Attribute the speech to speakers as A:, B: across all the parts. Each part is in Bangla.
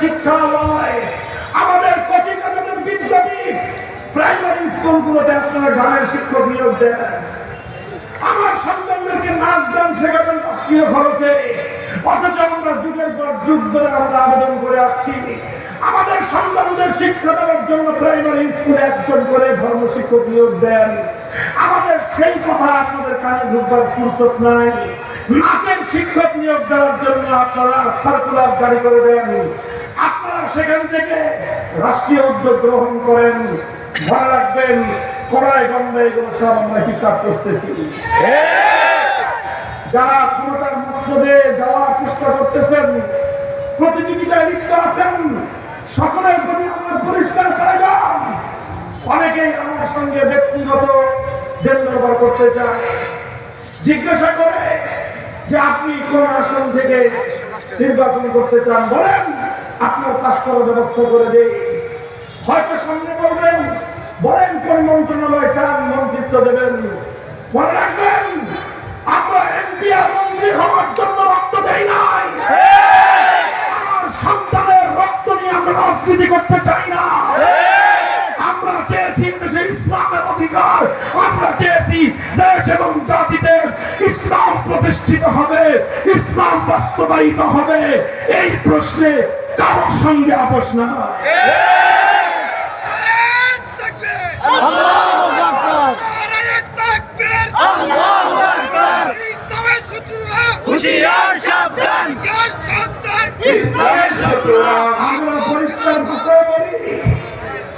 A: শিক্ষালয়, আমাদের কচিকাচাদের বিদ্যাপীঠ, প্রাইমারি স্কুলগুলোতে আপনারা গানের শিক্ষক নিয়োগ দেন। আমার সন্তানদেরকে নাচ গান শেখাবেন রাষ্ট্রীয় খরচে, অথচ আমরা যুগের পর যুগ ধরে আমরা আবেদন করে আসছি আমাদের সন্তানদের শিক্ষা দেওয়ার জন্য প্রাইমারি স্কুলে একজন করে ধর্ম শিক্ষক নিয়োগ দেন। আমাদের সেই কথা আপনাদের কানে ঢুকবার ফুরসত নাই। নাচের শিক্ষক নিয়োগ দেওয়ার জন্য আপনারা সার্কুলার জারি করে দেন, আপনারা সেখান থেকে রাষ্ট্রীয় উদ্যোগ গ্রহণ করেন। মনে রাখবেন, কড়াই গন্ডায় এগুলো সব আমরা হিসাব করতেছি। যারা ক্ষমতার মসনদে যাওয়ার চেষ্টা করতেছেন, প্রতিযোগিতায় লিপ্ত আছেন, সকলের প্রতি আমার পরিষ্কার পেগাম। অনেকেই আমার সঙ্গে ব্যক্তিগত দেনদরবার করতে চায়, জিজ্ঞাসা করে যে আপনি কোন আসন থেকে নির্বাচন করতে চান, বলেন আপনার পাশ করার ব্যবস্থা করে দেই। হয়তো সামনে বলবেন, বলেন কোন মন্ত্রণালয় চান, মন্ত্রিত্ব দেবেন। মনে রাখবেন, আমরা এমপি আর মন্ত্রী হওয়ার জন্য রক্ত দেই নাই। আমার সন্তানের রক্ত নিয়ে আমরা রাজনীতি করতে চাই না। আমরা চেয়েছি দেশে ইসলামের অধিকার, আমরা চেয়েছি দেশ এবং জাতিতে ইসলাম প্রতিষ্ঠিত হবে, ইসলাম বাস্তবায়িত হবে। এই প্রশ্নে কারোর সঙ্গে আপোষ না।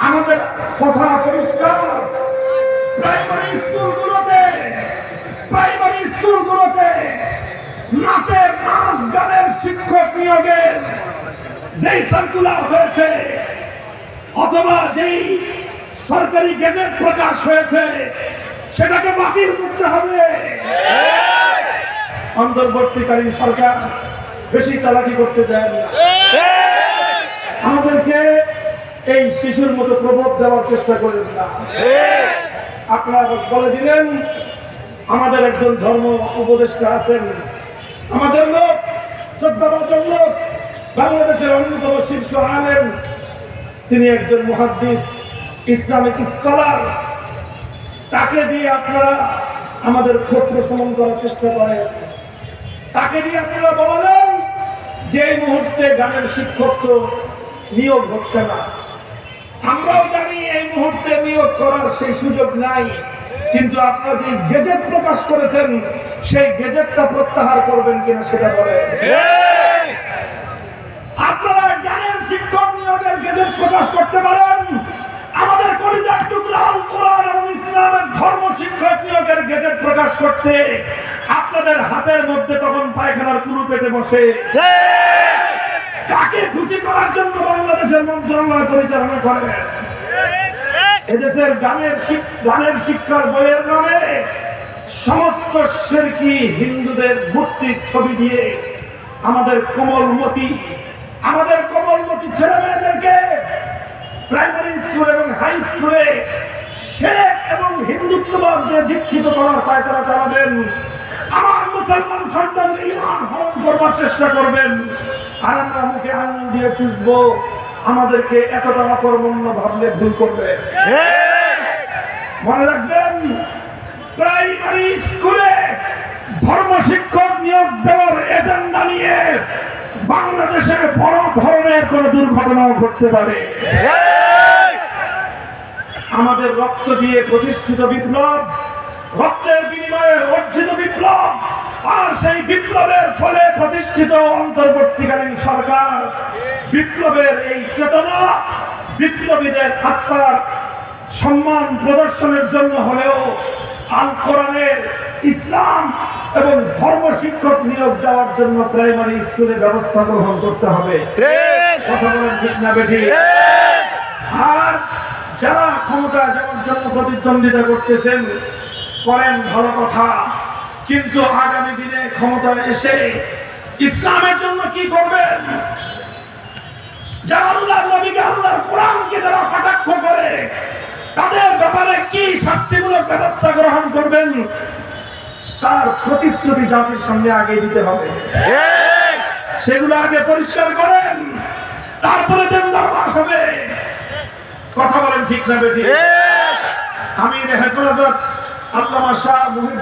A: আমাদের কথা পরিষ্কার, প্রাইমারি স্কুলগুলোতে নাচের নাচ গানের শিক্ষক নিয়োগের যেই সার্কুলার হয়েছে অথবা যেই সরকারি গেজেট প্রকাশ হয়েছে সেটাকে বাতিল করতে হবে। অন্তর্বর্তীকালীন সরকার বেশি চালাকি করতে চায় না, আমাদেরকে এই শিশুর মতো প্রবোধ দেওয়ার চেষ্টা করেন না। আপনারা বলে দিলেন আমাদের একজন ধর্ম উপদেষ্টা আছেন, আমাদের লোক, শ্রদ্ধাভাজন লোক, বাংলাদেশের অন্যতম শীর্ষ আলেম, তিনি একজন মুহাদ্দিস, ইসলামিক স্কলার। তাকে দিয়ে আপনারা আমাদের ক্ষোভ প্রশমন করার চেষ্টা করেন। তাকে দিয়ে আপনারা বলালেন যে এই মুহূর্তে গানের শিক্ষক তো নিয়োগ হচ্ছে না। আমরাও জানি এই মুহূর্তে নিয়োগ করার সেই সুযোগ নাই, কিন্তু আপনারা যে গেজেট প্রকাশ করেছেন সেই গেজেটটা প্রত্যাহার করবেন কিনা সেটা বলেন। আপনারা গানের শিক্ষক নিয়োগের গেজেট প্রকাশ করতে পারেন, আমাদের কলিজার টুকরা আল কোরআন এবং ইসলামের ধর্ম শিক্ষক নিয়োগের গেজেট প্রকাশ করতে আপনাদের হাতের মধ্যে তখন পায়খানার কুলু পেটে বসে। তাকে খুশি করার জন্য বাংলাদেশের মন্ত্রণালয় পরিচালনা করেন। এদেশের গানের শিক্ষার বইয়ের নামে সমস্ত শিরকি হিন্দুদের মূর্তির ছবি দিয়ে আমাদের কোমলমতি ছেলে মেয়েদেরকে প্রাইমারি স্কুল এবং হাই স্কুলে শিরক এবং হিন্দুত্ববাদ দিয়ে দীক্ষিত করার পায়তারা চালাবেন। আমার মুসলমান সন্তানের ঈমান হরণ করবার চেষ্টা করবেন, আর আমরা মুখে আঙুল দিয়ে চুষবো। আমাদেরকে এতটা অকর্মণ্য ভাবলে ভুল করবে। মনে রাখবেন, প্রাইমারি স্কুলে ধর্ম শিক্ষক নিয়োগ দেওয়ার এজেন্ডা নিয়ে বাংলাদেশে বড় ধরনের কোন দুর্ঘটনাও ঘটতে পারে। আমাদের রক্ত দিয়ে প্রতিষ্ঠিত বিপ্লব, রক্তের বিনিময়ে অর্জিত বিপ্লব, আর সেই বিপ্লবের ফলে প্রতিষ্ঠিত অন্তর্বর্তীকালীন সরকার বিপ্লবের এই চেতনা বিপ্লবীদের আত্মার সম্মান প্রদর্শনের জন্য হলেও আল কোরআনের, ইসলাম এবং ধর্ম শিক্ষক নিয়োগ দেওয়ার জন্য প্রাইমারি স্কুলে ব্যবস্থা গ্রহণ করতে হবে। কথা বলেন ঠিক না বেঠিক? আর যারা ক্ষমতা যাওয়ার জন্য প্রতিদ্বন্দ্বিতা করতেছেন করেন, ভালো কথা, কিন্তু আগামী দিনে ক্ষমতায় এসে ইসলামের জন্য কি করবেন? যারা আল্লাহর নবীকে, আল্লাহর কোরআনকে যারা কটাক্ষ করে তাদের ব্যাপারে কি শাস্তিমূলক ব্যবস্থা গ্রহণ করবেন তার প্রতিশ্রুতি জাতির সঙ্গে আগে দিতে হবে। সেগুলো আগে পরিষ্কার করেন। তারপরে দেন দরবার হবে। কথা বলেন ঠিক না বেঠিক? আমির হেফাজত আল্লামা শাহ মুহিউদ্দিন